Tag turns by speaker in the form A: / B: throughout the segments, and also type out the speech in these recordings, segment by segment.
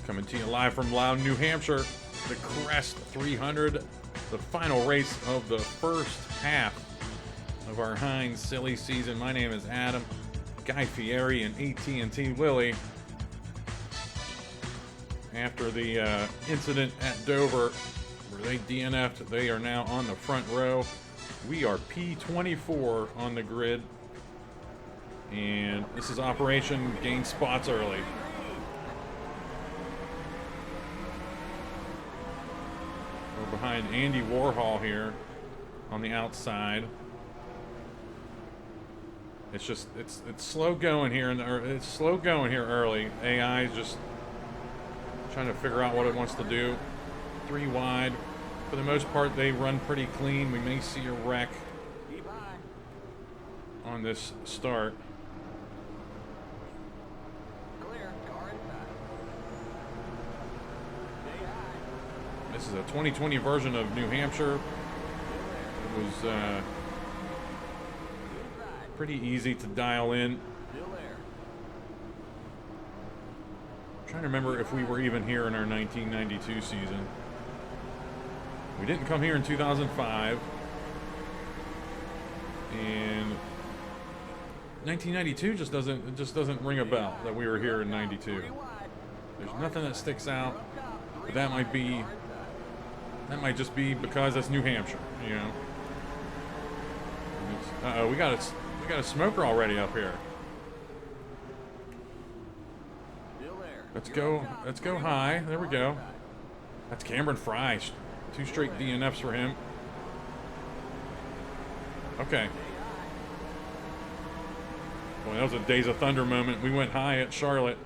A: Coming to you live from Loudon, New Hampshire, the Crest 300, the final race of the first half of our Heinz Silly season. My name is Adam, Guy Fieri, and AT&T Willie. After the incident at Dover, where they DNF'd, they are now on the front row. We are P24 on the grid, and this is Operation Gain Spots Early. We're behind Andy Warhol here on the outside. It's just it's slow going here, and it's slow going here early. AI is just trying to figure out what it wants to do. 3 wide. For the most part, they run pretty clean. We may see a wreck on this start. This is a 2020 version of New Hampshire. It was pretty easy to dial in. I'm trying to remember if we were even here in our 1992 season. We didn't come here in 2005. And 1992 just doesn't ring a bell that we were here in 92. There's nothing that sticks out. But that might just be because that's New Hampshire, you know. Uh-oh, we got a smoker already up here. Let's go high. There we go. That's Cameron Fry. 2 straight DNFs for him. Okay. Well, that was a Days of Thunder moment. We went high at Charlotte,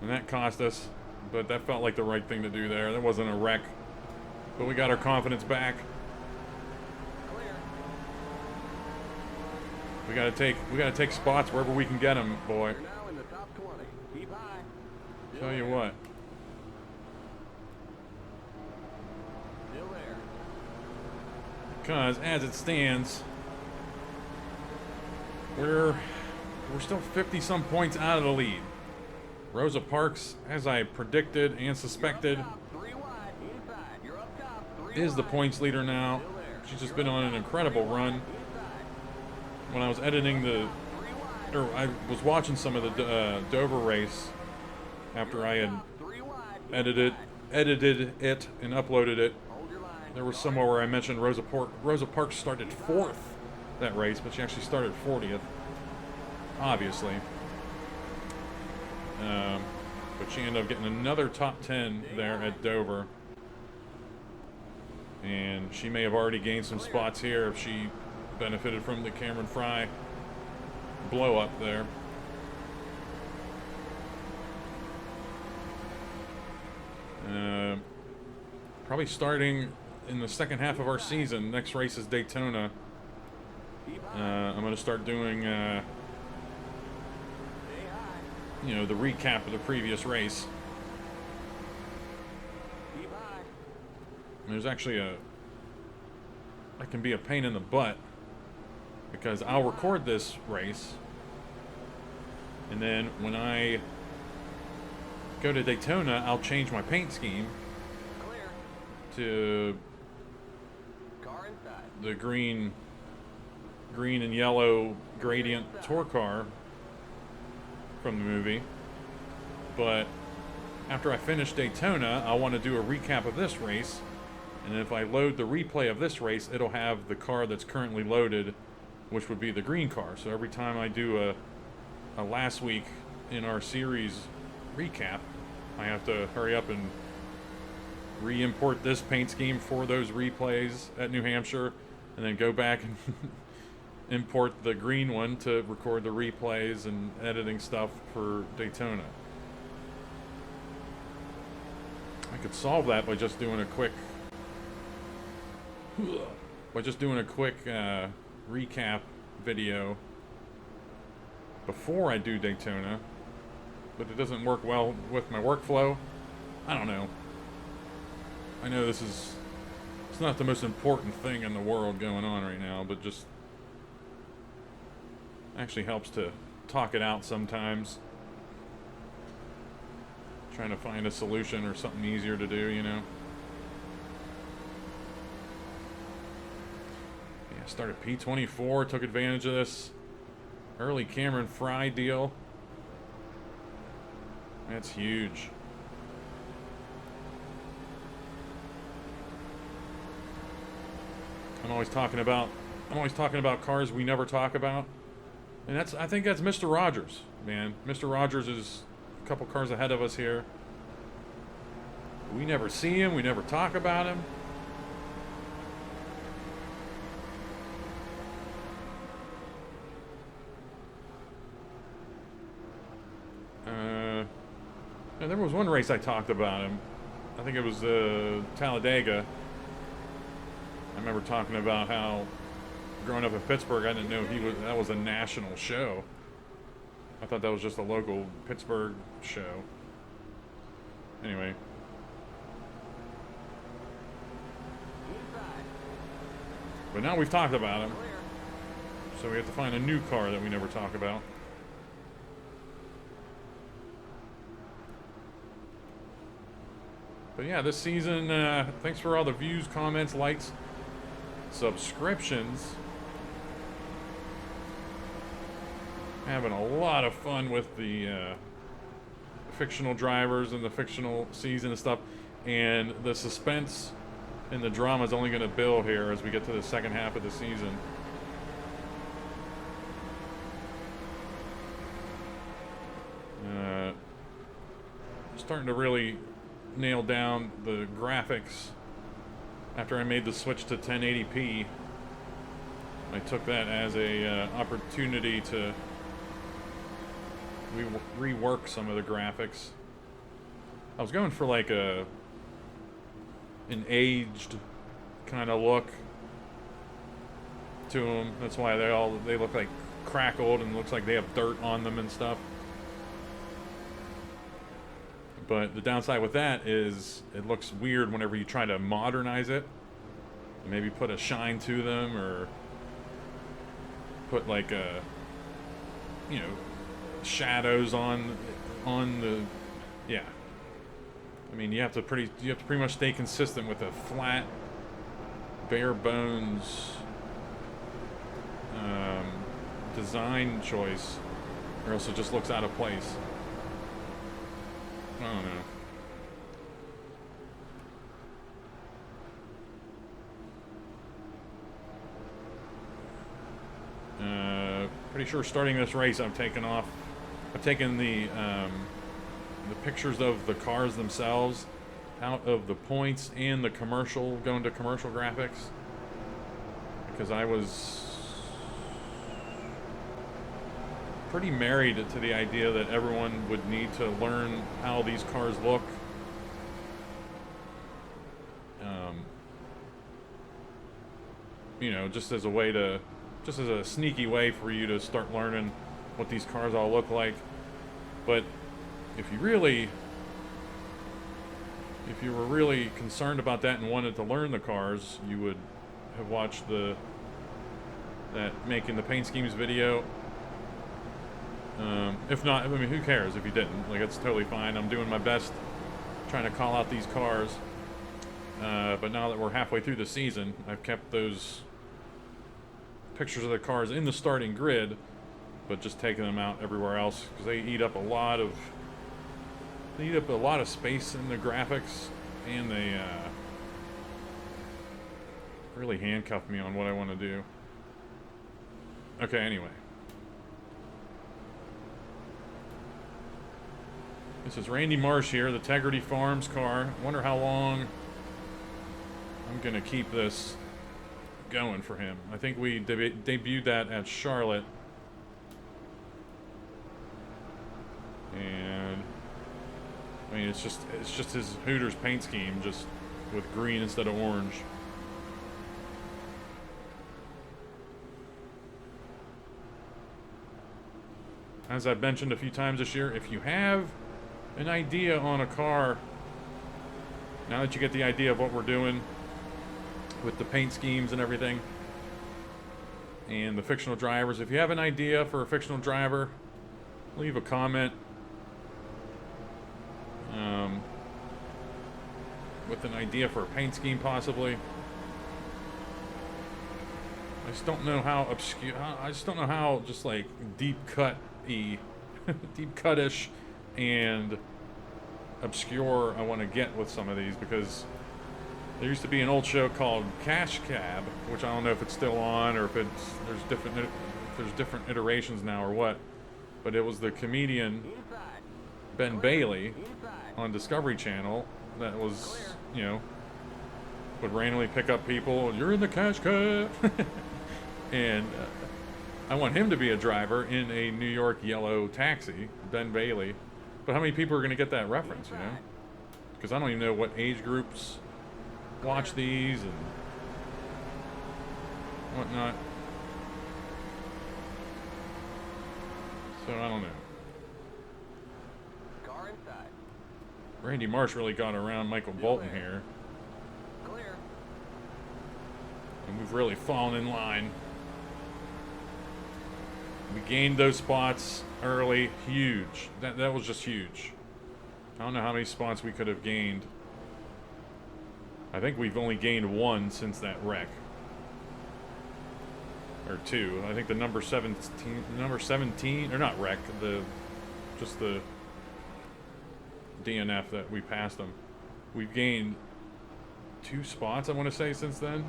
A: and that cost us. But that felt like the right thing to do there. There wasn't a wreck, but we got our confidence back. We gotta take spots wherever we can get them, boy. Tell you what. Because as it stands, we're still 50-some points out of the lead. Rosa Parks, as I predicted and suspected, is the points leader now. She's just been on an incredible run. When I was I was watching some of the Dover race after I had edited it and uploaded it. There was somewhere where I mentioned Rosa Parks started 4th that race, but she actually started 40th, obviously. But she ended up getting another top 10 there at Dover. And she may have already gained some spots here if she benefited from the Cameron Fry blow up there. Probably starting in the second half of our season. Next race is Daytona. I'm going to start doing the recap of the previous race. And there's actually that can be a pain in the butt, because I'll record this race, and then when I go to Daytona, I'll change my paint scheme to the green and yellow gradient tour car from the movie. But after I finish Daytona, I want to do a recap of this race, and if I load the replay of this race, it'll have the car that's currently loaded, which would be the green car. So every time I do a last week in our series recap, I have to hurry up and re-import this paint scheme for those replays at New Hampshire, and then go back and import the green one to record the replays and editing stuff for Daytona. I could solve that by just doing a quick recap video before I do Daytona, but it doesn't work well with my workflow. I don't know. I know it's not the most important thing in the world going on right now, but just actually helps to talk it out sometimes. Trying to find a solution or something easier to do, you know. Yeah, started P24, took advantage of this early Cameron Fry deal. That's huge. I'm always talking about cars we never talk about. And I think that's Mr. Rogers, man. Mr. Rogers is a couple cars ahead of us here. We never see him, we never talk about him. And there was one race I talked about him. I think it was Talladega. I remember talking about how growing up in Pittsburgh, I didn't know that was a national show. I thought that was just a local Pittsburgh show. Anyway. But now we've talked about him. So we have to find a new car that we never talk about. But yeah, this season, thanks for all the views, comments, likes, subscriptions. Having a lot of fun with the fictional drivers and the fictional season and stuff. And the suspense and the drama is only going to build here as we get to the second half of the season. Starting to really nail down the graphics after I made the switch to 1080p. I took that as a opportunity to rework some of the graphics. I was going for like an aged kind of look to them. That's why they look like crackled and looks like they have dirt on them and stuff. But the downside with that is it looks weird whenever you try to modernize it. Maybe put a shine to them or put like shadows on the, yeah. I mean, you have to pretty much stay consistent with a flat, bare bones design choice, or else it just looks out of place. I don't know. Pretty sure starting this race I've taken the pictures of the cars themselves out of the points and the going to commercial graphics, because I was pretty married to the idea that everyone would need to learn how these cars look. Just as a sneaky way for you to start learning what these cars all look like. But if you were really concerned about that and wanted to learn the cars, you would have watched that Making the Paint Schemes video. If not, I mean, who cares if you didn't? Like, it's totally fine. I'm doing my best trying to call out these cars. But now that we're halfway through the season, I've kept those pictures of the cars in the starting grid, but just taking them out everywhere else because they eat up a lot of space in the graphics, and they really handcuff me on what I want to do. Okay, anyway. This is Randy Marsh here, the Tegrity Farms car. Wonder how long I'm going to keep this going for him. I think we debuted that at Charlotte. And I mean, it's just his Hooters paint scheme, just with green instead of orange. As I've mentioned a few times this year, if you have an idea on a car, now that you get the idea of what we're doing with the paint schemes and everything, and the fictional drivers, if you have an idea for a fictional driver, leave a comment. with an idea for a paint scheme, possibly. I just don't know how obscure. I just don't know how just like deep cut-y, deep cut-ish, and obscure I want to get with some of these, because there used to be an old show called Cash Cab, which I don't know if it's still on or if there's different iterations now or what. But it was the comedian Ben Bailey on Discovery Channel that was, you know, would randomly pick up people. You're in the Cash Cab, and I want him to be a driver in a New York yellow taxi, Ben Bailey. But how many people are going to get that reference, you know? Because I don't even know what age groups watch these and whatnot. So I don't know.
B: Car inside.
A: Randy Marsh really got around Michael Bolton here.
B: Clear.
A: And we've really fallen in line. We gained those spots early. Huge. That was just huge. I don't know how many spots we could have gained. I think we've only gained one since that wreck. Or two. I think the number 17, or not wreck, just the DNF that we passed them. We've gained 2 spots, I want to say, since then.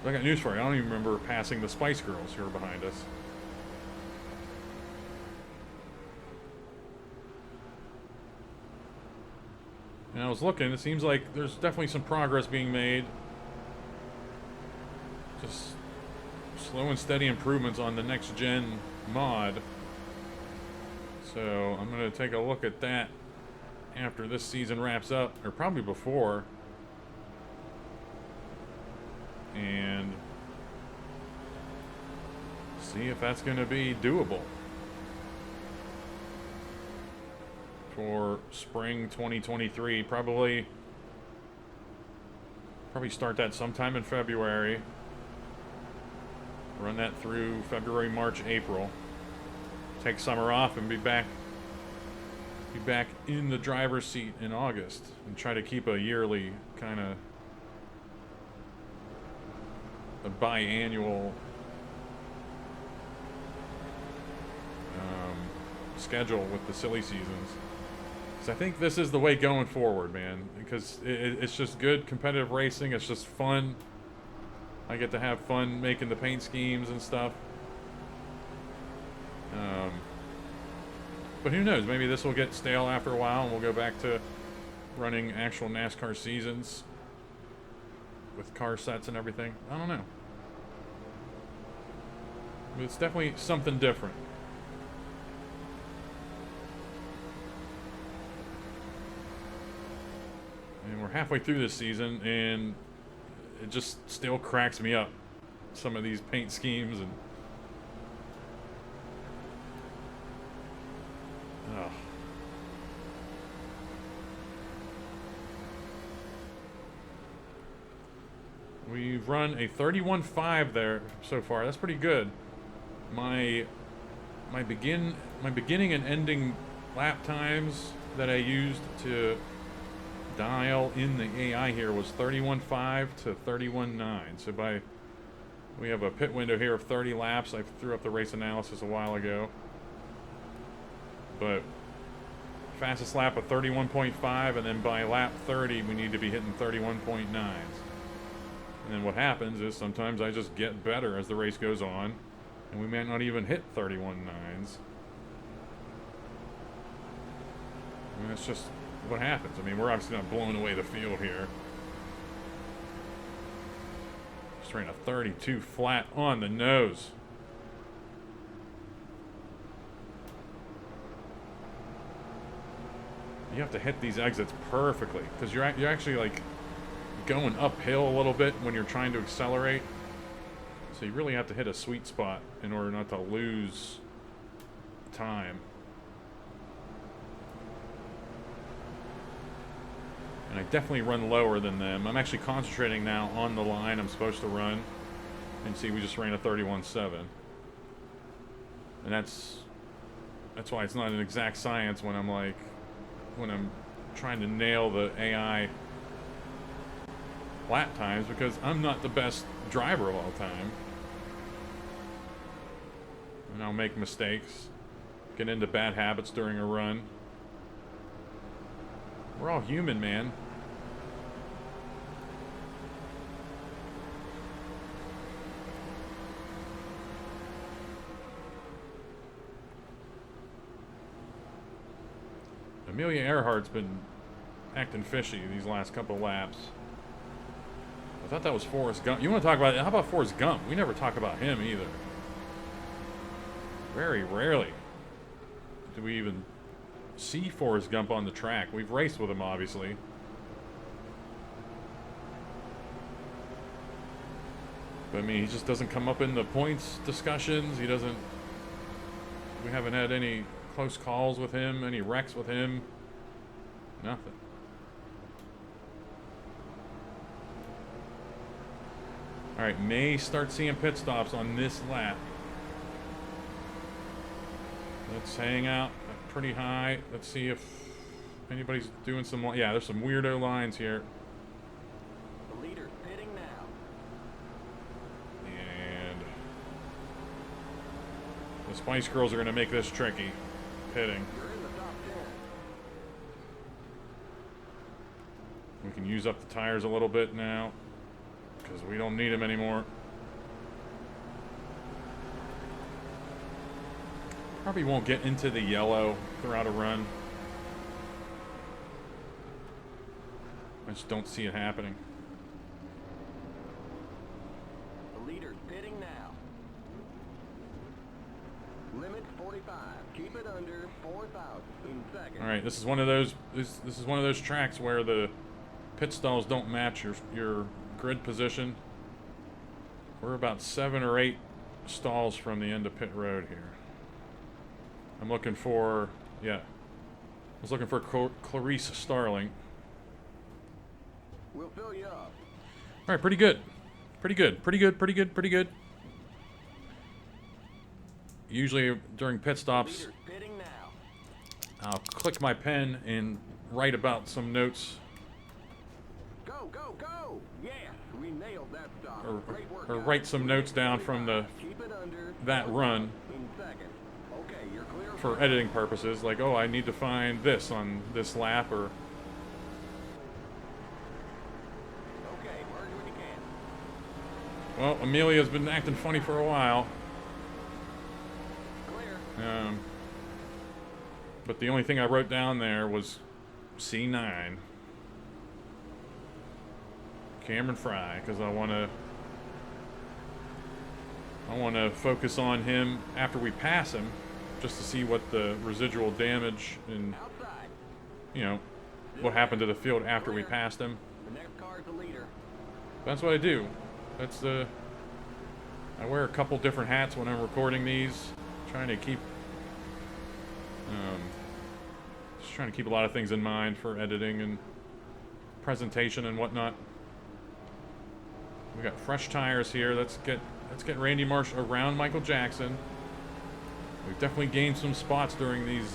A: I got news for you. I don't even remember passing the Spice Girls who are behind us. And I was looking, it seems like there's definitely some progress being made. Just slow and steady improvements on the next gen mod. So I'm going to take a look at that after this season wraps up, or probably before. And see if that's going to be doable for spring 2023. Probably start that sometime in February. Run that through February, March, April. Take summer off and be back in the driver's seat in August, and try to keep a yearly kind of a biannual schedule with the silly seasons. So I think this is the way going forward, man, because it's just good competitive racing. It's just fun. I get to have fun making the paint schemes and stuff. But who knows? Maybe this will get stale after a while and we'll go back to running actual NASCAR seasons with car sets and everything. I don't know. But it's definitely something different. And we're halfway through this season, and it just still cracks me up, some of these paint schemes. And we've run a 31.5 there so far. That's pretty good. My beginning and ending lap times that I used to dial in the AI here was 31.5 to 31.9. So we have a pit window here of 30 laps. I threw up the race analysis a while ago. But fastest lap of 31.5, and then by lap 30 we need to be hitting 31.9s. And then what happens is sometimes I just get better as the race goes on, and we may not even hit 31.9s. I mean, that's just what happens. I mean, we're obviously not blowing away the field here. Just ran a 32 flat on the nose. You have to hit these exits perfectly, because you're actually like going uphill a little bit when you're trying to accelerate. So you really have to hit a sweet spot in order not to lose time. And I definitely run lower than them. I'm actually concentrating now on the line I'm supposed to run. And see, we just ran a 31.7. And that's That's why it's not an exact science when I'm like, when I'm trying to nail the AI lap times, because I'm not the best driver of all time. And I'll make mistakes, get into bad habits during a run. We're all human, man. Amelia Earhart's been acting fishy these last couple laps. I thought that was Forrest Gump. You want to talk about it? How about Forrest Gump? We never talk about him either. Very rarely do we even see Forrest Gump on the track. We've raced with him, obviously. But I mean, he just doesn't come up in the points discussions. He doesn't... We haven't had any close calls with him, any wrecks with him. Nothing. Alright, may start seeing pit stops on this lap. Let's hang out pretty high. Let's see if anybody's doing some... Yeah, there's some weirdo lines here.
B: The leader's pitting now.
A: And the Spice Girls are going to make this tricky. Pitting.
B: You're in the top 10.
A: We can use up the tires a little bit now, because we don't need them anymore. Probably won't get into the yellow throughout a run. I just don't see it happening.
B: The leader's pitting now. Limit 45. Keep it under 4,000 in seconds.
A: All right, this is one of those. This is one of those tracks where the pit stalls don't match your grid position. We're about 7 or 8 stalls from the end of pit road here. I'm looking for, yeah. I was looking for Clarice Starling.
B: We'll fill you up.
A: All right, pretty good. Pretty good. Pretty good. Pretty good. Pretty good. Usually during pit stops,
B: Leader's pitting now.
A: I'll click my pen and write about some notes,
B: Go, go, go! Yes, we nailed that stop. Great work,
A: or
B: guys.
A: write some notes down from
B: Keep it under
A: that run
B: in seconds. Okay, you're clear
A: for editing purposes. Like, oh, I need to find this on this lap, or
B: Okay, merge when you can.
A: well, Amelia's been acting funny for a while.
B: Clear.
A: But the only thing I wrote down there was C9. Cameron Fry, because I want to focus on him after we pass him, just to see what the residual damage and,
B: Outside.
A: you know, what happened to the field after we passed him.
B: The next car's the leader.
A: That's what I do. That's the... I wear a couple different hats when I'm recording these, trying to keep... just trying to keep a lot of things in mind for editing and presentation and whatnot. We got fresh tires here. Let's get Randy Marsh around Michael Jackson. We've definitely gained some spots during these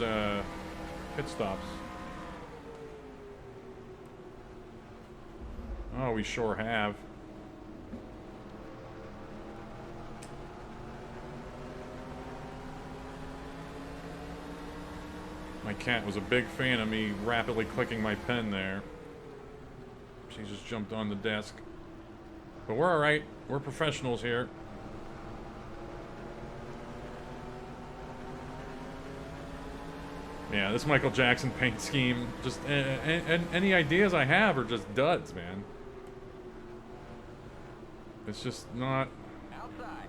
A: pit stops. Oh, we sure have. My cat was a big fan of me rapidly clicking my pen there. She just jumped on the desk. But we're alright. We're professionals here. Yeah, this Michael Jackson paint scheme, just any ideas I have are just duds, man. It's just not...
B: Outside.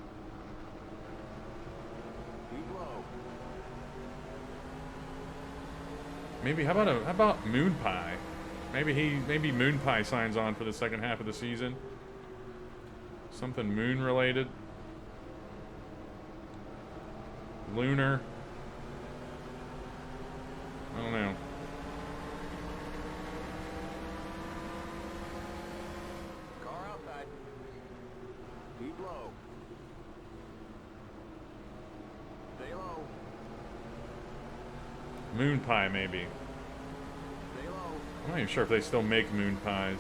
B: Keep low.
A: Maybe, how about Moon Pie? Maybe Moon Pie signs on for the second half of the season. Something moon related. Lunar. I don't know.
B: Car outside. Keep low. Stay low.
A: Moon pie, maybe.
B: Stay low.
A: I'm not even sure if they still make moon pies.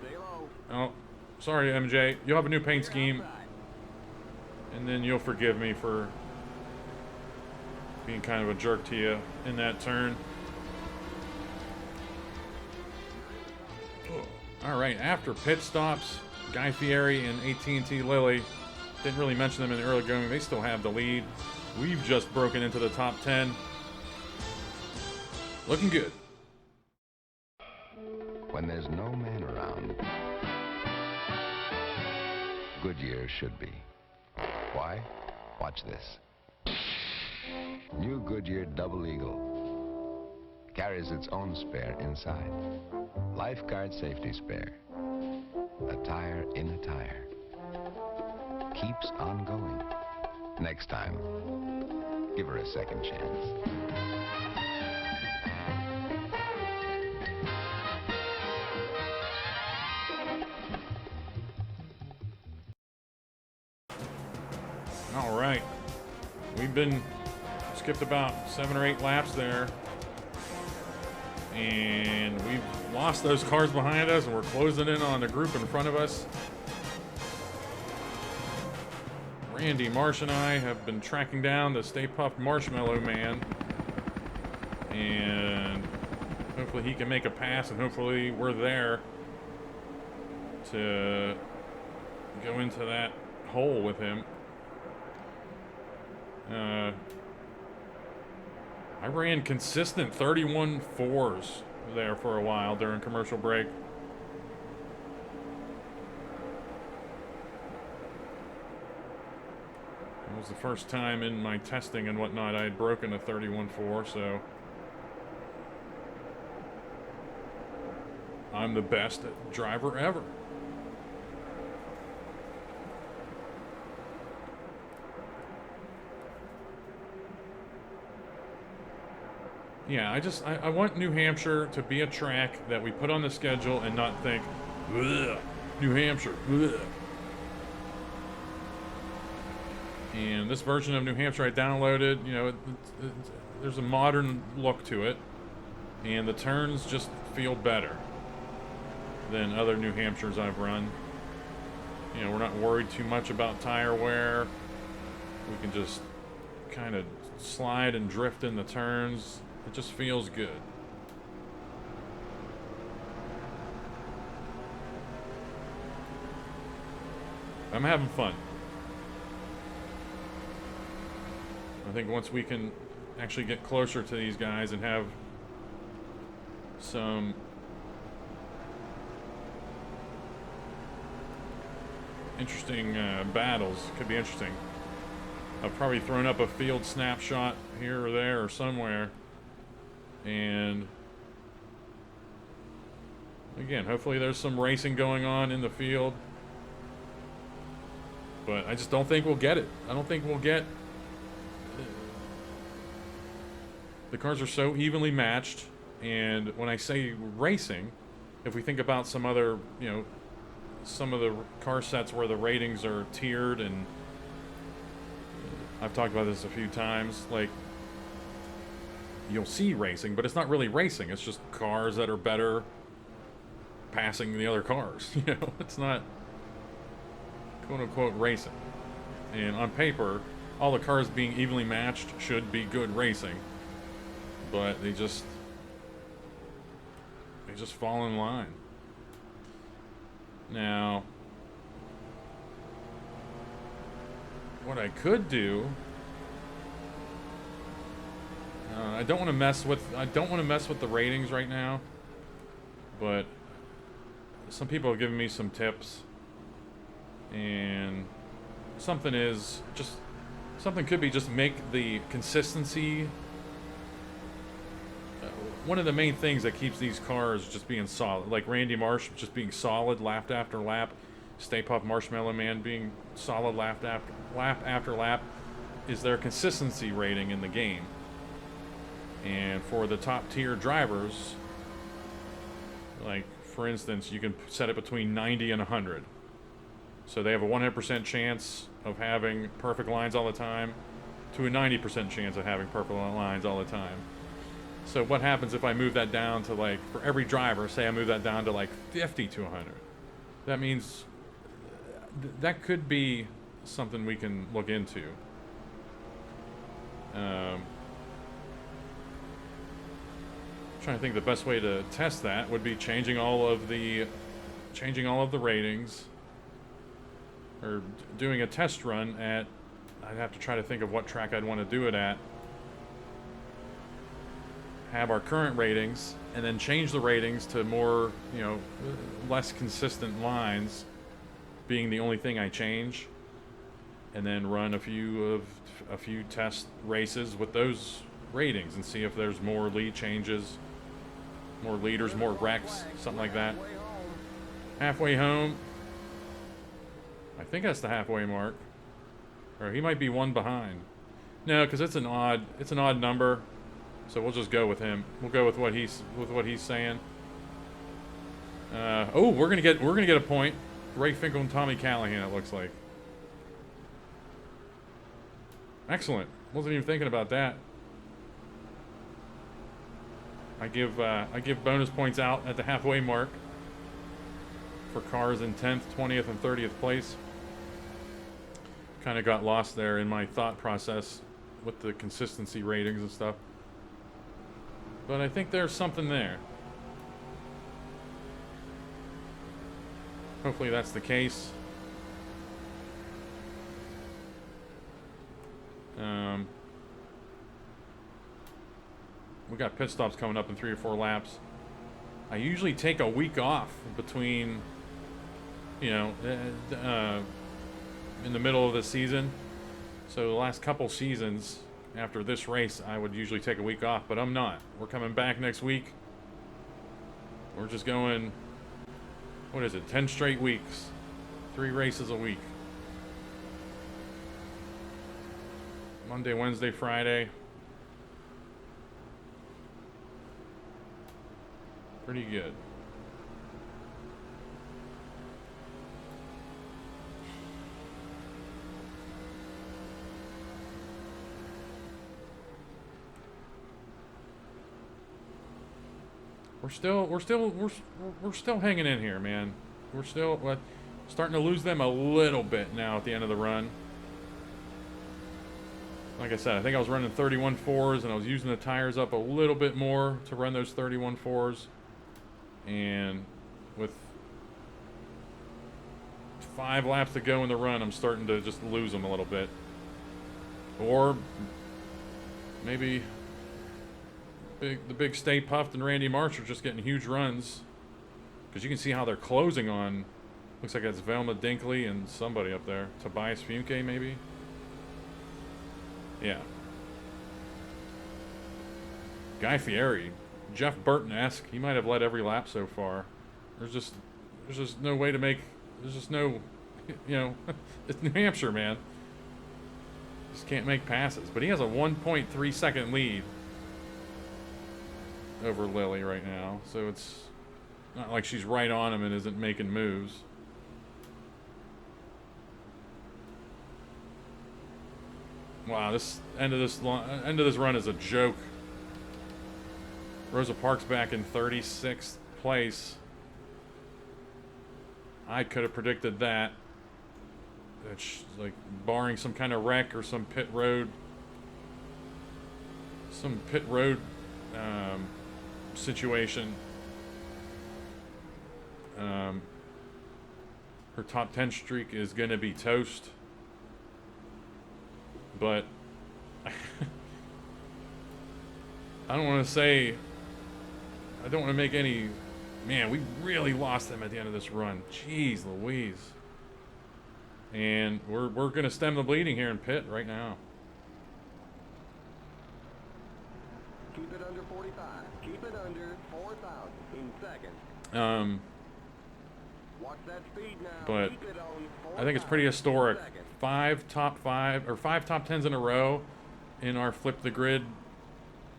B: Stay low.
A: Oh, sorry, MJ. You'll have a new paint
B: Clear
A: scheme,
B: outside.
A: and then you'll forgive me for being kind of a jerk to you in that turn. All right, after pit stops, Guy Fieri and AT&T Lilly, didn't really mention them in the early going, they still have the lead. We've just broken into the top 10. Looking good.
C: When there's no man around, Goodyear should be. Why? Watch this. New Goodyear Double Eagle carries its own spare inside. Lifeguard safety spare. A tire in a tire. Keeps on going. Next time, give her a second chance.
A: All right. We've been skipped about 7 or 8 laps there. And we've lost those cars behind us, and we're closing in on the group in front of us. Randy Marsh and I have been tracking down the Stay Puft Marshmallow Man. And hopefully he can make a pass, and hopefully we're there to go into that hole with him. I ran consistent 31 4s there for a while during commercial break. It was the first time in my testing and whatnot I had broken a 31 4, so I'm the best driver ever. Yeah, I want New Hampshire to be a track that we put on the schedule and not think, ugh, New Hampshire, ugh. And this version of New Hampshire I downloaded, you know, there's a modern look to it, and the turns just feel better than other New Hampshires I've run. You know, we're not worried too much about tire wear. We can just kind of slide and drift in the turns. It just feels good. I'm having fun. I think once we can actually get closer to these guys and have some interesting battles, could be interesting. I've probably thrown up a field snapshot here or there or somewhere. And again, hopefully there's some racing going on in the field. But I just don't think we'll get it. I don't think we'll get... The cars are so evenly matched. And when I say racing, if we think about some other, you know, some of the car sets where the ratings are tiered, and I've talked about this a few times, like, you'll see racing, but it's not really racing. It's just cars that are better passing the other cars. You know, it's not quote-unquote racing. And on paper, all the cars being evenly matched should be good racing. But they just fall in line. Now, what I could do... I don't want to mess with the ratings right now, but some people have given me some tips, and something could be just make the consistency one of the main things that keeps these cars just being solid, like Randy Marsh just being solid lap after lap, Stay Puft Marshmallow Man being solid lap after lap, is their consistency rating in the game. And for the top tier drivers, like for instance, you can set it between 90 and 100. So they have a 100% chance of having perfect lines all the time. to a 90% chance of having purple lines all the time. So what happens if I move that down to, like, for every driver, say I move that down to like 50 to 100? That means that could be something we can look into. Trying to think the best way to test that would be changing all of the ratings, or doing a test run at, I'd have to try to think of what track I'd want to do it at. Have our current ratings and then change the ratings to more, you know, less consistent lines being the only thing I change, and then run a few test races with those ratings and see if there's more lead changes, more leaders, more wrecks, something like that. Halfway home. I think that's the halfway mark. Or he might be one behind. No, because it's an odd number. So we'll just go with him. We'll go with what he's saying. Oh, we're gonna get a point. Ray Finkel and Tommy Callahan, it looks like. Excellent. Wasn't even thinking about that. I give bonus points out at the halfway mark for cars in 10th, 20th, and 30th place. Kind of got lost there in my thought process with the consistency ratings and stuff. But I think there's something there. Hopefully that's the case. We got pit stops coming up in 3 or 4 laps. I usually take a week off between, you know, in the middle of the season. So the last couple seasons after this race, I would usually take a week off, but I'm not. We're coming back next week. We're just going, what is it, 10 straight weeks. 3 races a week. Monday, Wednesday, Friday. Pretty good. We're still hanging in here, man. We're still starting to lose them a little bit now at the end of the run. Like I said, I think I was running 31.4s and I was using the tires up a little bit more to run those 31.4s. And with 5 laps to go in the run, I'm starting to just lose them a little bit. Or maybe the big Stay Puffed and Randy Marsh are just getting huge runs. Because you can see how they're closing on, looks like it's Velma Dinkley and somebody up there. Tobias Funke, maybe? Yeah. Guy Fieri. Jeff Burton-esque. He might have led every lap so far. There's just no way to make... There's just no... You know, it's New Hampshire, man. Just can't make passes. But he has a 1.3 second lead over Lily right now. So it's not like she's right on him and isn't making moves. Wow, this end of this run is a joke. Rosa Parks back in 36th place. I could have predicted that. That's like barring some kind of wreck or some pit road situation. Her top 10 streak is gonna be toast. But I don't want to make any... Man, we really lost them at the end of this run. Jeez Louise. And we're going to stem the bleeding here in pit right now.
B: Keep it under 45. Keep it under 4,000 in seconds. Watch that speed now.
A: But
B: Keep it on 4,000
A: I think it's pretty historic.
B: seconds.
A: 5 top 10s in a row in our Flip the Grid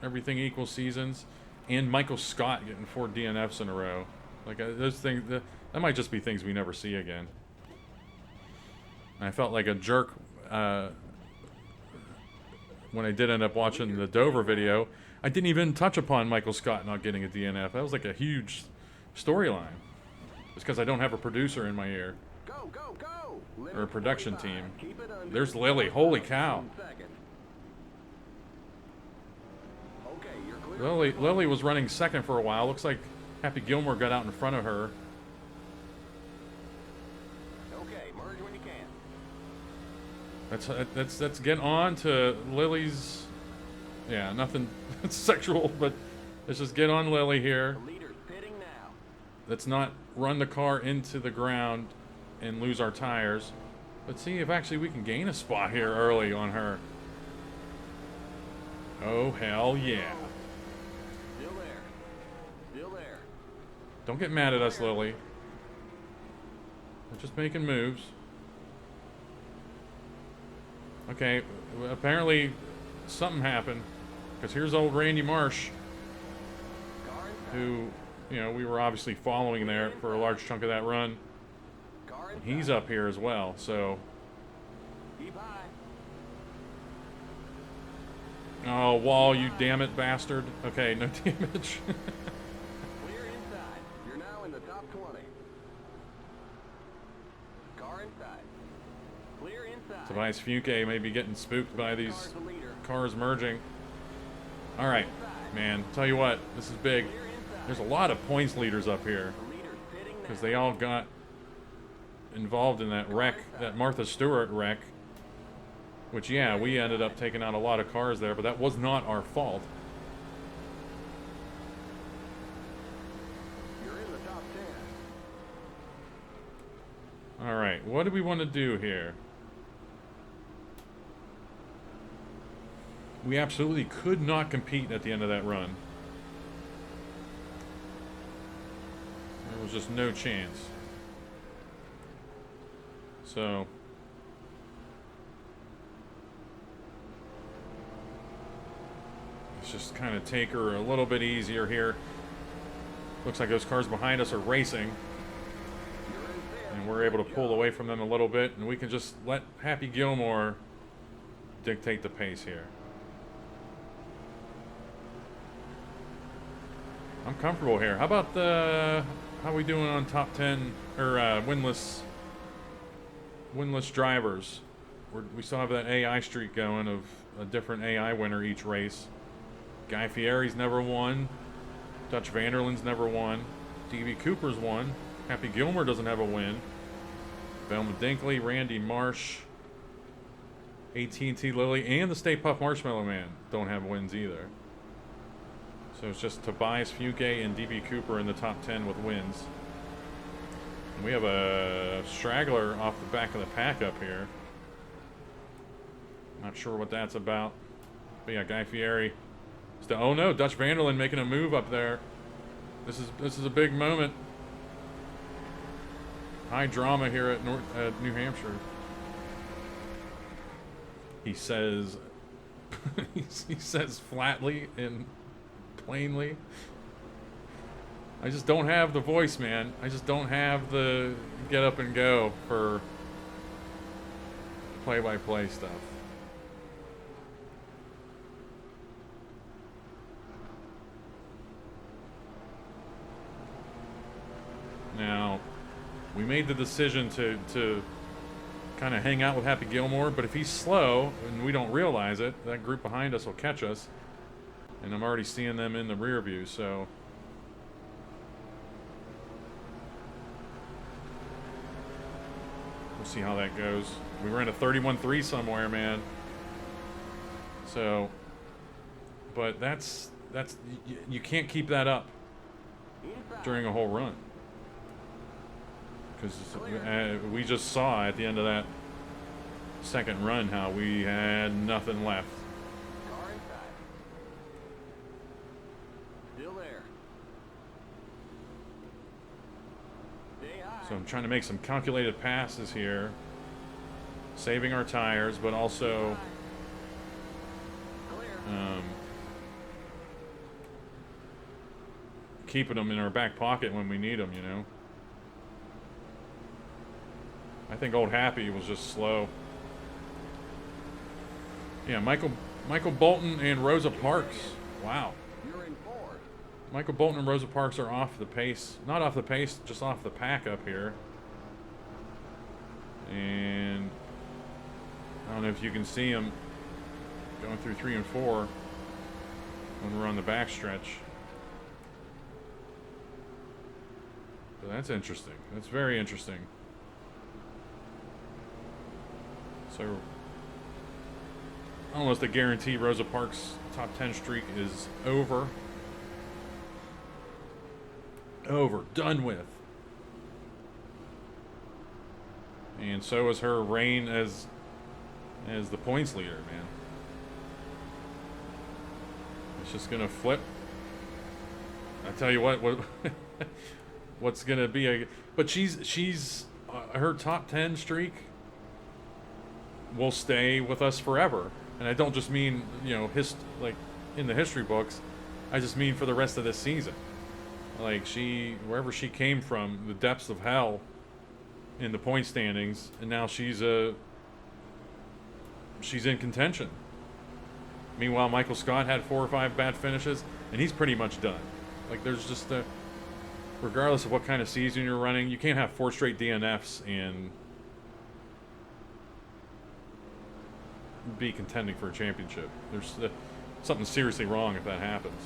A: everything equals seasons, and Michael Scott getting 4 DNFs in a row. Like those things, that might just be things we never see again. I felt like a jerk when I did end up watching the Dover video, I didn't even touch upon Michael Scott not getting a DNF. That was like a huge storyline. Just because I don't have a producer in my ear.
B: Go, go, go!
A: Or a production team.
B: Keep it under
A: There's Lily. Holy cow.
B: second. Okay, you're clear.
A: Lily was running second for a while. Looks like Happy Gilmore got out in front of her.
B: Okay, merge when you can.
A: Let's get on to Lily's. Yeah, nothing sexual, but let's just get on Lily here.
B: The leader's pitting now.
A: Let's not run the car into the ground and lose our tires. Let's see if actually we can gain a spot here early on her. Oh, hell yeah.
B: Still there. Still there.
A: Don't get mad at us, Lily. We're just making moves. Okay, apparently something happened. Because here's old Randy Marsh,
B: Car inside.
A: who, you know, we were obviously following there for a large chunk of that run.
B: Car inside.
A: He's up here as well, so...
B: Keep high.
A: Oh, Wall, you damn it bastard. Okay, no damage.
B: Clear inside. You're now in the top 20. Car inside. Clear inside.
A: Tobias Fuke may be getting spooked by these
B: Car's the leader.
A: cars merging. Alright, man, tell you what, this is big.
B: Clear inside.
A: There's a lot of points leaders up here.
B: The leader's pitting
A: Because
B: now.
A: they all got involved in that wreck, that Martha Stewart wreck. Which, yeah, we ended up taking out a lot of cars there, but that was not our fault.
B: You're in the top 10.
A: Alright, what do we want to do here? We absolutely could not compete at the end of that run. There was just no chance. So... let's just kind of take her a little bit easier here. Looks like those cars behind us are racing.
B: You're in fifth.
A: And we're able to pull away from them a little bit, and we can just let Happy Gilmore dictate the pace here. I'm comfortable here. How about how we doing on top 10 or winless drivers? We still have that AI streak going of a different AI winner each race. Guy Fieri's never won. Dutch Vanderland's never won. D.B. Cooper's won. Happy Gilmore doesn't have a win. Velma Dinkley, Randy Marsh, AT&T Lily, and the Stay Puft Marshmallow Man don't have wins either. So it's just Tobias Fuke and D.B. Cooper in the top 10 with wins. And we have a straggler off the back of the pack up here. Not sure what that's about. But yeah, Guy Fieri. Oh no, Dutch Vanderland making a move up there. This is a big moment. High drama here at New Hampshire. He says he says flatly and plainly. I just don't have the voice, man. I just don't have the get up and go for play-by-play stuff. Now, we made the decision to kind of hang out with Happy Gilmore, but if he's slow and we don't realize it, that group behind us will catch us. And I'm already seeing them in the rear view, so... we'll see how that goes. We ran a 31.3 somewhere, man. So... but that's you can't keep that up during a whole run. Because we just saw at the end of that second run how we had nothing left.
B: Car inside. Still there. Stay high.
A: So I'm trying to make some calculated passes here, saving our tires, but also
B: Clear.
A: keeping them in our back pocket when we need them, you know. I think old Happy was just slow. Yeah, Michael Michael Bolton and Rosa Parks. Wow.
B: You're in fourth.
A: Michael Bolton and Rosa Parks are off the pace. Not off the pace, just off the pack up here. And I don't know if you can see them going through 3 and 4 when we're on the back stretch. So that's interesting. That's very interesting. So almost a guarantee Rosa Parks' top 10 streak is over. Done with. And so is her reign as the points leader, man. It's just gonna flip. I tell you what what's gonna be a. But she's her top 10 streak will stay with us forever, and I don't just mean, you know, like in the history books. I just mean for the rest of this season. Like, wherever she came from, the depths of hell in the point standings, and now she's in contention. Meanwhile, Michael Scott had 4 or 5 bad finishes, and he's pretty much done. Like, there's just regardless of what kind of season you're running, you can't have 4 straight DNFs and be contending for a championship. There's something seriously wrong if that happens.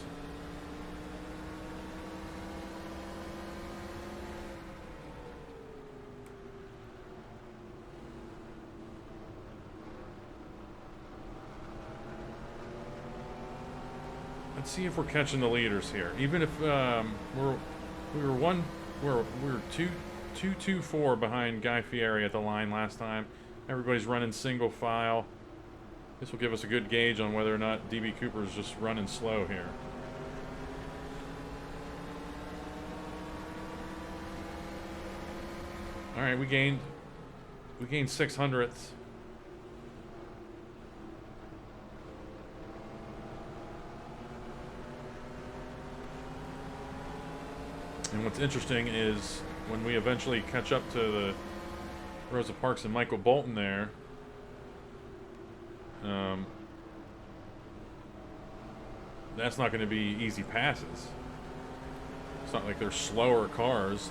A: Let's see if we're catching the leaders here. Even if we were 2-2-4 behind Guy Fieri at the line last time. Everybody's running single file. This will give us a good gauge on whether or not DB Cooper is just running slow here. All right, we gained 600ths. And what's interesting is when we eventually catch up to the Rosa Parks and Michael Bolton there, that's not going to be easy passes. It's not like they're slower cars.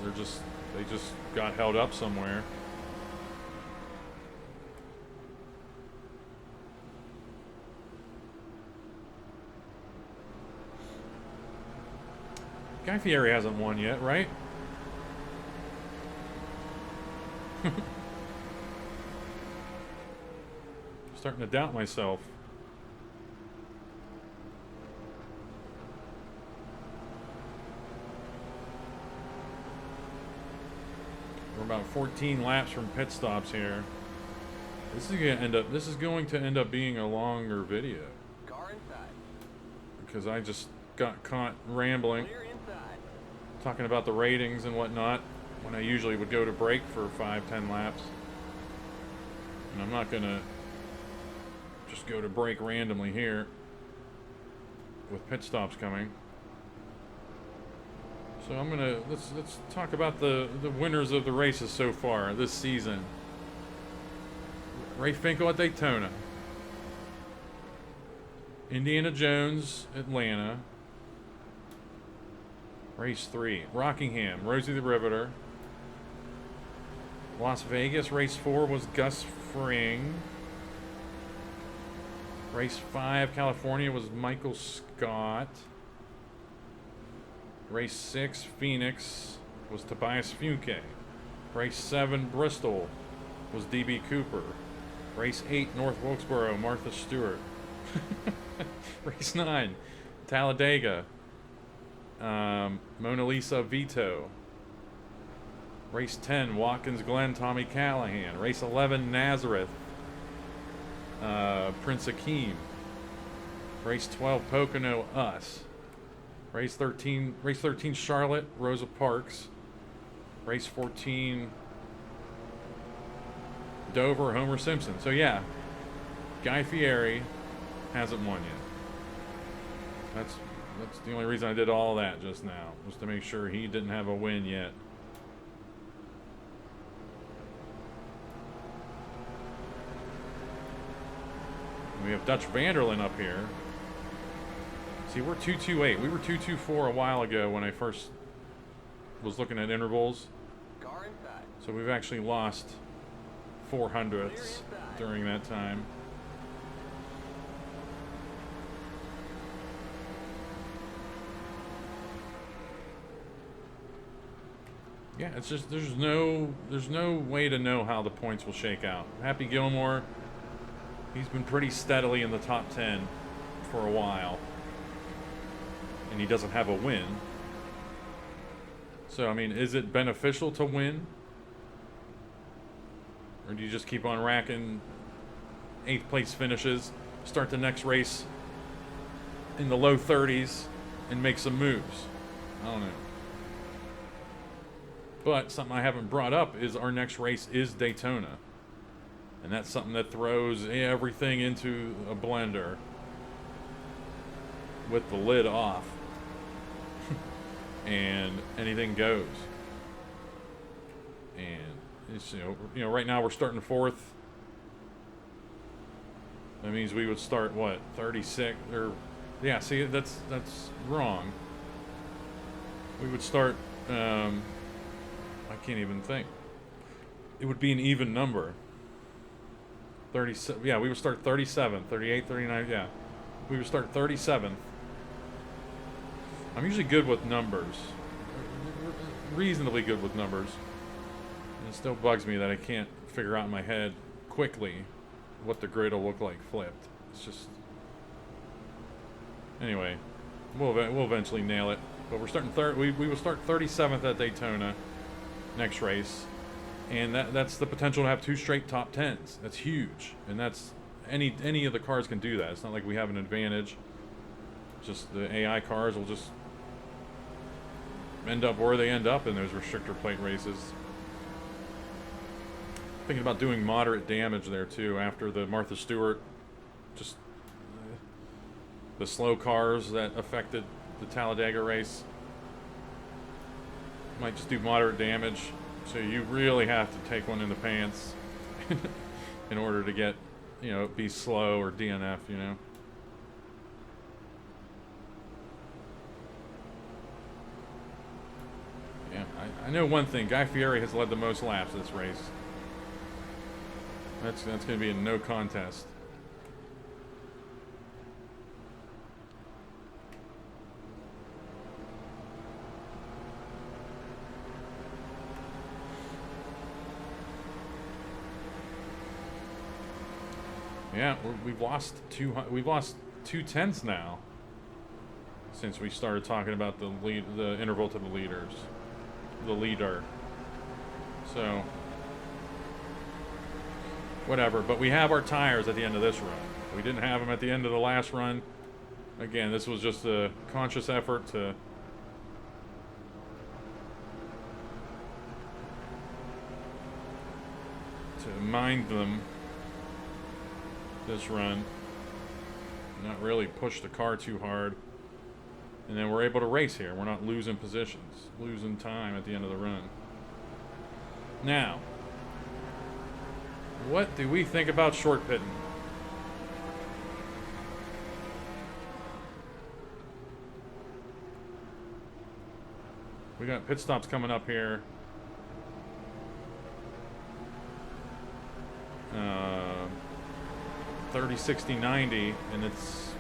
A: They just got held up somewhere. Guy Fieri hasn't won yet, right? Starting to doubt myself. We're about 14 laps from pit stops here. This is going to end up being a longer video.
B: Car inside.
A: Because I just got caught rambling,
B: Clear inside.
A: talking about the ratings and whatnot, when I usually would go to break for 5-10 laps. And I'm not gonna just go to break randomly here with pit stops coming. So I'm gonna let's talk about the winners of the races so far this season. Ray Finkel at Daytona, Indiana Jones, Atlanta, race 3, Rockingham, Rosie the Riveter, Las Vegas, race 4 was Gus Fring, race 5, California, was Michael Scott, race 6, Phoenix, was Tobias Funke, race 7, Bristol, was DB Cooper, race 8, North Wilkesboro, Martha Stewart, race 9, Talladega, Mona Lisa Vito, race 10, Watkins Glen, Tommy Callahan, race 11, Nazareth, Prince Akeem, race 12, Pocono, us, race 13, Charlotte, Rosa Parks, race 14, Dover, Homer Simpson. So yeah, Guy Fieri hasn't won yet. That's the only reason I did all that just now, was to make sure he didn't have a win yet. We have Dutch Vanderlyn up here. See, we're 228. We were 224 a while ago when I first was looking at intervals.
B: Car inside.
A: So we've actually lost 400ths during that time. Yeah, it's just there's no way to know how the points will shake out. Happy Gilmore, he's been pretty steadily in the top 10 for a while. And he doesn't have a win. So, I mean, is it beneficial to win? Or do you just keep on racking 8th place finishes, start the next race in the low 30s, and make some moves? I don't know. But something I haven't brought up is our next race is Daytona. And that's something that throws everything into a blender with the lid off. And anything goes. And it's, you know, right now we're starting 4th. That means we would start what, 36 or yeah, see that's wrong. We would start I can't even think. It would be an even number. 37, yeah, we would start 37th, 38, 39, yeah. We would start 37th. I'm usually good with numbers. Reasonably good with numbers. And it still bugs me that I can't figure out in my head quickly what the grid will look like flipped. It's just... Anyway, we'll eventually nail it. But we're starting we will start 37th at Daytona next race. And that's the potential to have 2 straight top 10s. That's huge. And that's... Any of the cars can do that. It's not like we have an advantage. Just the AI cars will just end up where they end up in those restrictor plate races. Thinking about doing moderate damage there too after the Martha Stewart, just the slow cars that affected the Talladega race. Might just do moderate damage, so you really have to take one in the pants in order to get, you know, be slow or DNF, you know. Yeah, I know one thing. Guy Fieri has led the most laps this race. That's going to be a no contest. Yeah, we've lost 2 tenths now since we started talking about the interval to the leader. So whatever, but we have our tires at the end of this run. We didn't have them at the end of the last run. Again, this was just a conscious effort to mind them this run, not really push the car too hard, and then we're able to race here. We're not losing positions, losing time at the end of the run. Now, what do we think about short pitting? We got pit stops coming up here. 30, 60, 90, and it's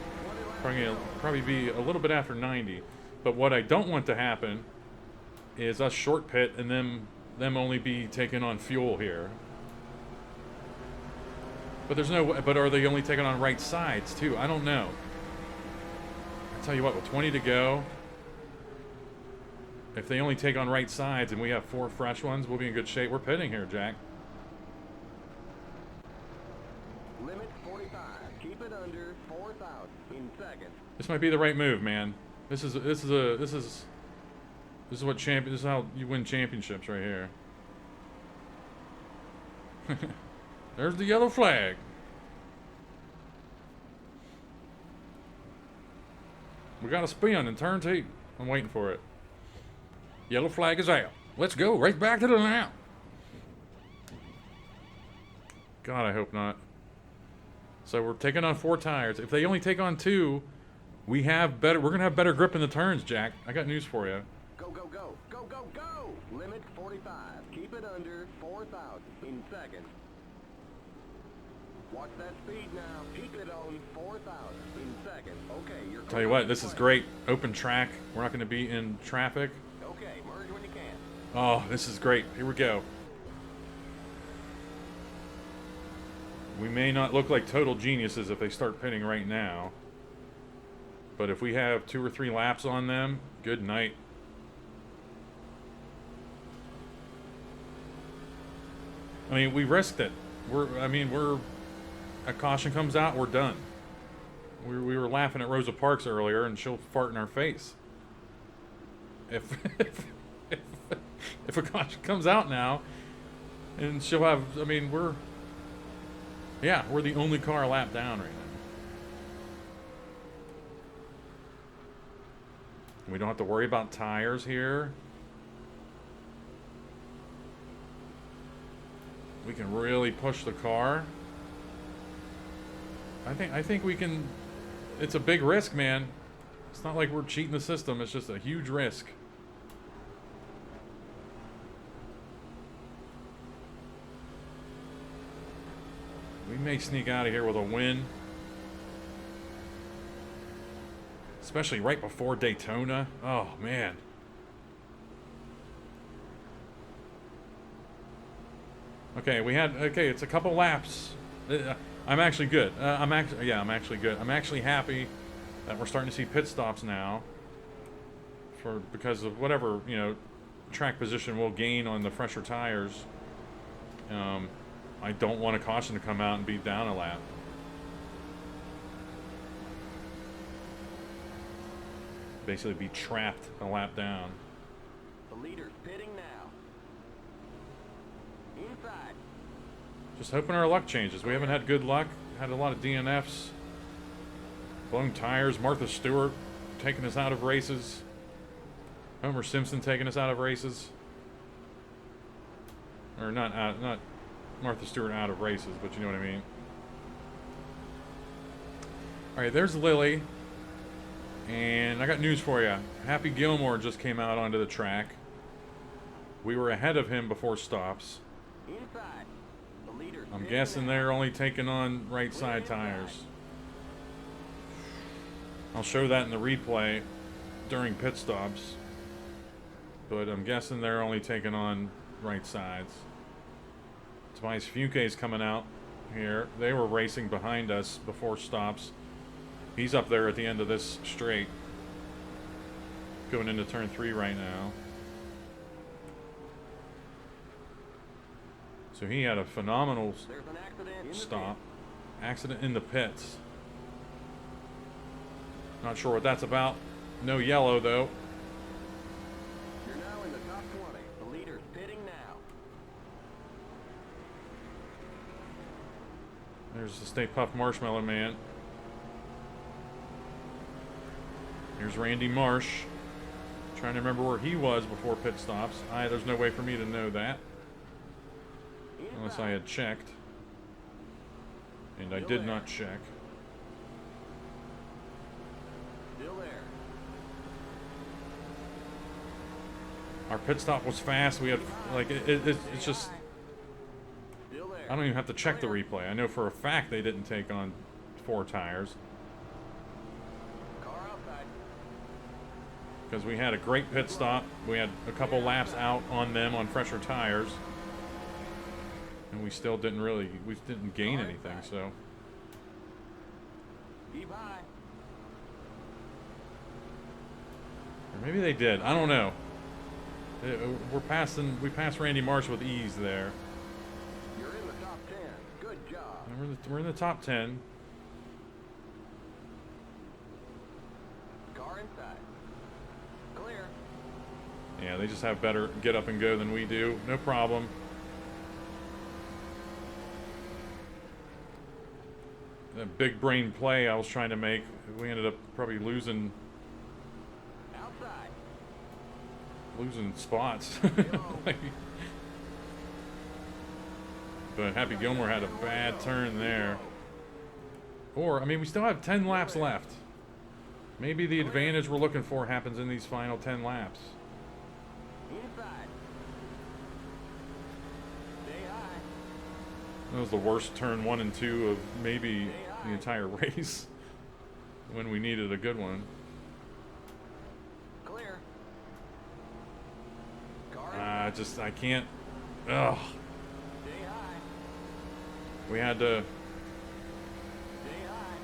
A: probably be a little bit after 90. But what I don't want to happen is us short pit and them only be taking on fuel here. But there's no. But are they only taking on right sides too? I don't know. I tell you what, with 20 to go, if they only take on right sides and we have 4 fresh ones, we'll be in good shape. We're pitting here, Jack.
B: Limit 45. Keep it under 4,000 in seconds.
A: This might be the right move, man. This is what this is how you win championships right here. There's the yellow flag. We got a spin in turn 2. I'm waiting for it. Yellow flag is out. Let's go right back to the lap. God, I hope not. So we're taking on 4 tires. If they only take on 2, we have better. We're gonna have better grip in the turns, Jack. I got news for you.
B: Go, go, go, go, go, go! Limit 45. Keep it under 4,000 in seconds. Watch that speed now. Keep it on 4,000 in seconds. Okay, you're...
A: Tell you what, this is great. Open track. We're not gonna be in traffic.
B: Okay, merge when you can.
A: Oh, this is great. Here we go. We may not look like total geniuses if they start pitting right now. But if we have 2 or 3 laps on them, good night. I mean, we risked it. A caution comes out, we're done. We were laughing at Rosa Parks earlier, and she'll fart in our face. If a caution comes out now, and she'll have, I mean, we're the only car a lap down right now. We don't have to worry about tires here. We can really push the car. I think we can. It's a big risk, man. It's not like we're cheating the system. It's just a huge risk. We may sneak out of here with a win. Especially right before Daytona. Oh, man. Okay, it's a couple laps. I'm actually good. I'm actually good. I'm actually happy that we're starting to see pit stops now. Because of whatever, track position we'll gain on the fresher tires. I don't want a caution to come out and be down a lap. Basically be trapped a lap down.
B: The leader's pitting now. Inside.
A: Just hoping our luck changes. We haven't had good luck. Had a lot of DNFs. Blown tires. Martha Stewart taking us out of races. Homer Simpson taking us out of races. Or not Martha Stewart out of races, but you know what I mean. Alright, there's Lily. And I got news for you. Happy Gilmore just came out onto the track. We were ahead of him before stops.
B: Inside. The leader's
A: I'm
B: pitting
A: guessing
B: now.
A: they're only taking on right side tires. I'll show that in the replay during pit stops. But I'm guessing they're only taking on right sides. Tobias Fuque's coming out here. They were racing behind us before stops. He's up there at the end of this straight. Going into turn 3 right now. So he had a phenomenal
B: There's an accident in the
A: stop.
B: pit.
A: Accident in the pits. Not sure what that's about. No yellow though.
B: You're now in the top 20. The leader's pitting now.
A: There's the Stay Puft Marshmallow Man. Here's Randy Marsh. Trying to remember where he was before pit stops. There's no way for me to know that. Unless I had checked. And I did not check.
B: Still there.
A: Our pit stop was fast. We had, like, it's just...
B: Still there.
A: I don't even have to check the replay. I know for a fact they didn't take on 4 tires.
B: Car outside.
A: Because we had a great pit stop. We had a couple laps out on them on fresher tires. And we still didn't gain anything, so.
B: Keep high.
A: Or maybe they did. I don't know. We passed Randy Marsh with ease there.
B: You're in the top 10. Good job.
A: And we're in the top 10.
B: Car inside. Clear.
A: Yeah, they just have better get up and go than we do. No problem. That big brain play I was trying to make, we ended up probably losing
B: Outside.
A: spots. But Happy Gilmore had a bad turn there. Or, I mean, we still have 10 laps left. Maybe the advantage we're looking for happens in these final 10 laps.
B: Inside. Stay high.
A: That was the worst turn 1 and 2 of maybe the entire race. When we needed a good one.
B: Clear. Car
A: I can't. Ugh.
B: Stay high.
A: We had to.
B: Stay high.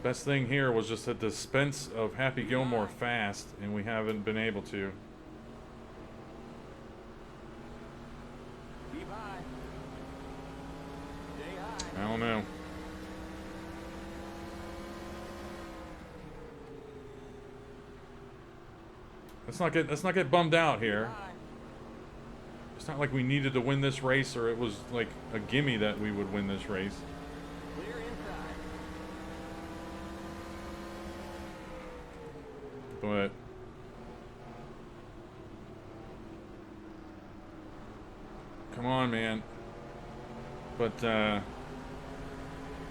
A: Best thing here was just to dispense of Happy Gilmore fast, and we haven't been able to.
B: Keep high. Stay high.
A: I don't know. Let's not get bummed out here.
B: High.
A: It's not like we needed to win this race, or it was like a gimme that we would win this race.
B: Clear inside.
A: But come on, man. But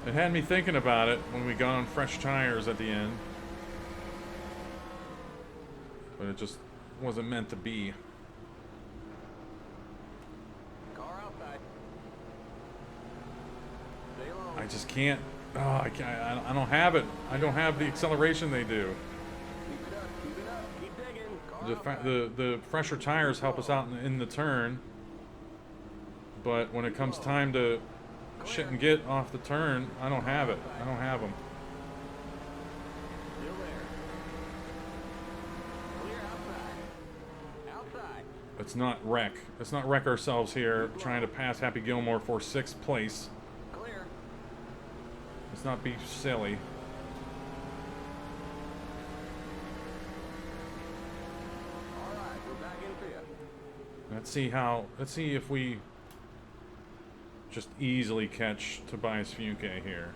A: it had me thinking about it when we got on fresh tires at the end. But it just wasn't meant to be.
B: Car outside. Stay low.
A: I just can't. Oh, I don't have it. I don't have the acceleration they do.
B: Keep it up. Keep it up. Keep digging. Car
A: The
B: outside.
A: the fresher tires help us out in the turn. But when it comes time to shit and get off the turn, I don't have it. I don't have them.
B: Still there. Clear outside. Outside.
A: Let's not wreck. Let's not wreck ourselves here trying to pass Happy Gilmore for 6th place.
B: Clear.
A: Let's not be silly.
B: All right, we're back in fifth.
A: Let's see if we just easily catch Tobias Funke here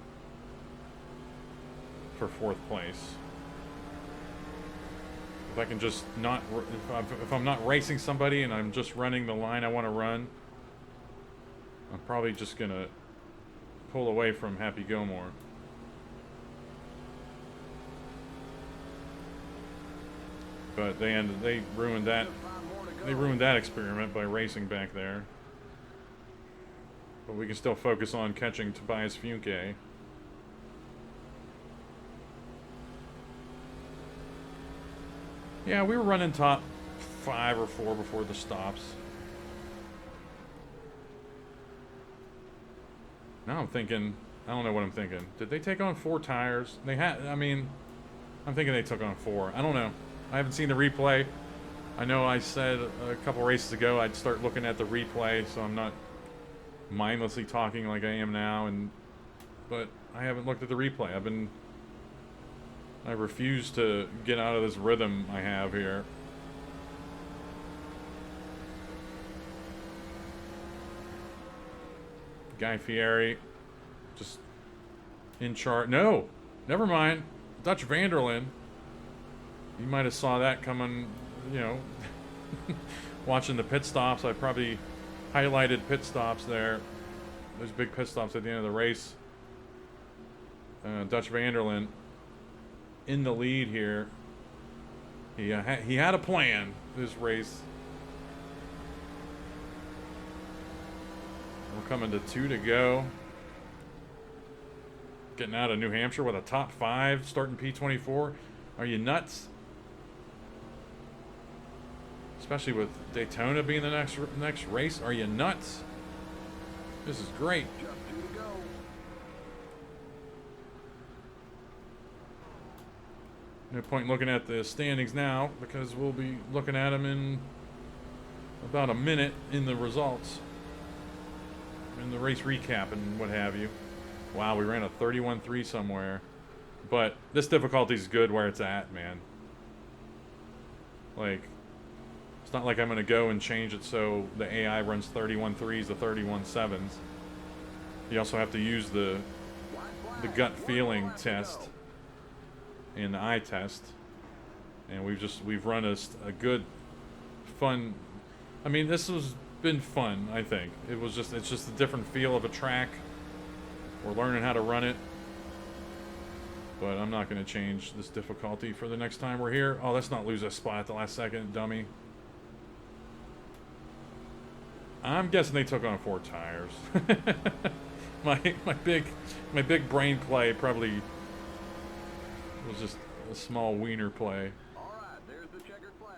A: for 4th place. If I can just not, if I'm not racing somebody and I'm just running the line I want to run, I'm probably just gonna pull away from Happy Gilmore. But they ruined that.
B: Five more to go.
A: They ruined that experiment by racing back there. But we can still focus on catching Tobias Funke. Yeah, we were running top 5 or 4 before the stops. Now I'm thinking, I don't know what I'm thinking. Did they take on 4 tires? They had, I mean, I'm thinking they took on 4. I don't know. I haven't seen the replay. I know I said a couple races ago I'd start looking at the replay, so I'm not mindlessly talking like I am now, but I haven't looked at the replay. I refuse to get out of this rhythm I have here. Guy Fieri just in charge. No, never mind. Dutch Vanderlyn. You might have saw that coming, you know, watching the pit stops. I probably highlighted pit stops there. There's big pit stops at the end of the race. Dutch Vanderlyn in the lead here. He had a plan this race. We're coming to 2 to go. Getting out of New Hampshire with a top 5, starting P24. Are you nuts? Especially with Daytona being the next race. Are you nuts? This is great.
B: Just 2 to go.
A: No point in looking at the standings now because we'll be looking at them in about a minute in the results. In the race recap and what have you. Wow, we ran a 31.3 somewhere. But this difficulty is good where it's at, man. Like, it's not like I'm going to go and change it so the AI runs 31.3s to 31.7s. You also have to use the gut feeling test and the eye test. And we've run a good, fun. I mean, this has been fun, I think. It's just a different feel of a track. We're learning how to run it. But I'm not going to change this difficulty for the next time we're here. Oh, let's not lose a spot at the last second, dummy. I'm guessing they took on 4 tires. my big brain play probably was just a small wiener play.
B: All right, there's the checkered flag.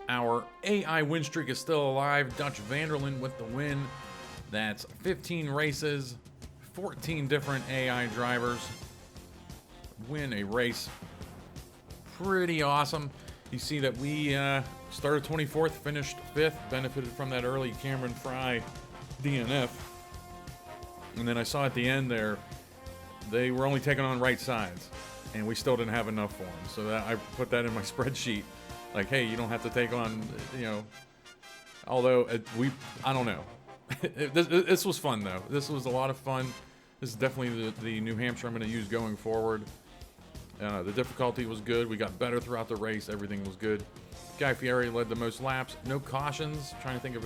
A: Our AI win streak is still alive. Dutch Vanderlyn with the win. That's 15 races, 14 different AI drivers win a race. Pretty awesome. You see that we started 24th, finished 5th, benefited from that early Cameron Fry DNF. And then I saw at the end there, they were only taking on right sides, and we still didn't have enough for them. So that, I put that in my spreadsheet. Like, hey, you don't have to take on, you know, although I don't know. This was fun, though. This was a lot of fun. This is definitely the New Hampshire I'm going to use going forward. The difficulty was good. We got better throughout the race. Everything was good. Guy Fieri led the most laps. No cautions. Trying to think if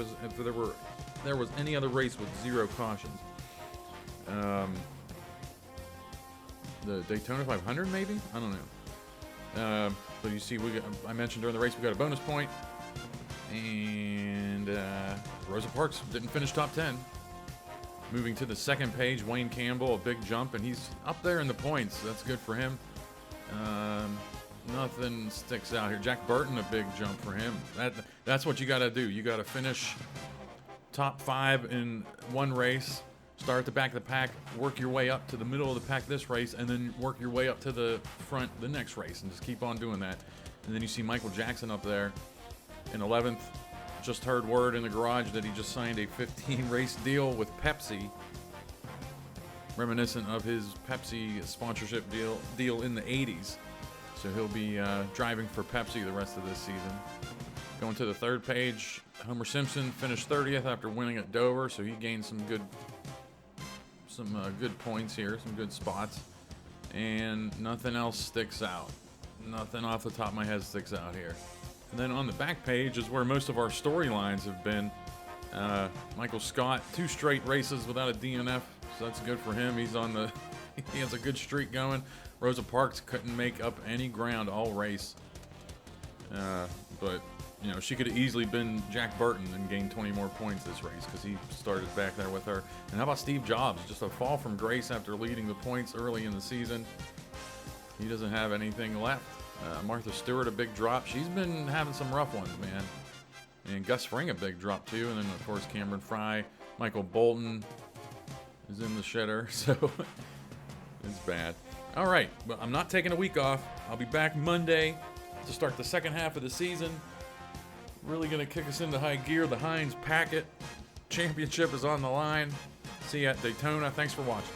A: there was any other race with 0 cautions. The Daytona 500, maybe? I don't know. But you see, I mentioned during the race we got a bonus point. And Rosa Parks didn't finish top 10. Moving to the second page, Wayne Campbell, a big jump, and he's up there in the points. That's good for him. Nothing sticks out here. Jack Burton, a big jump for him. That's what you got to do. You got to finish top 5 in one race, start at the back of the pack, work your way up to the middle of the pack this race, and then work your way up to the front the next race, and just keep on doing that. And then you see Michael Jackson up there in 11th. Just heard word in the garage that he just signed a 15-race deal with Pepsi, reminiscent of his Pepsi sponsorship deal in the 80s. So he'll be driving for Pepsi the rest of this season. Going to the third page, Homer Simpson finished 30th after winning at Dover, so he gained some good points here, some good spots. And nothing else sticks out. Nothing off the top of my head sticks out here. And then on the back page is where most of our storylines have been. Michael Scott, 2 straight races without a DNF, so that's good for him. He has a good streak going. Rosa Parks couldn't make up any ground all race. But, you know, she could have easily been Jack Burton and gained 20 more points this race because he started back there with her. And how about Steve Jobs? Just a fall from grace after leading the points early in the season. He doesn't have anything left. Martha Stewart, a big drop. She's been having some rough ones, man. And Gus Fring, a big drop, too. And then, of course, Cameron Fry. Michael Bolton is in the shitter, so it's bad. All right, but I'm not taking a week off. I'll be back Monday to start the second half of the season. Really going to kick us into high gear. The Heinz Packet Championship is on the line. See you at Daytona. Thanks for watching.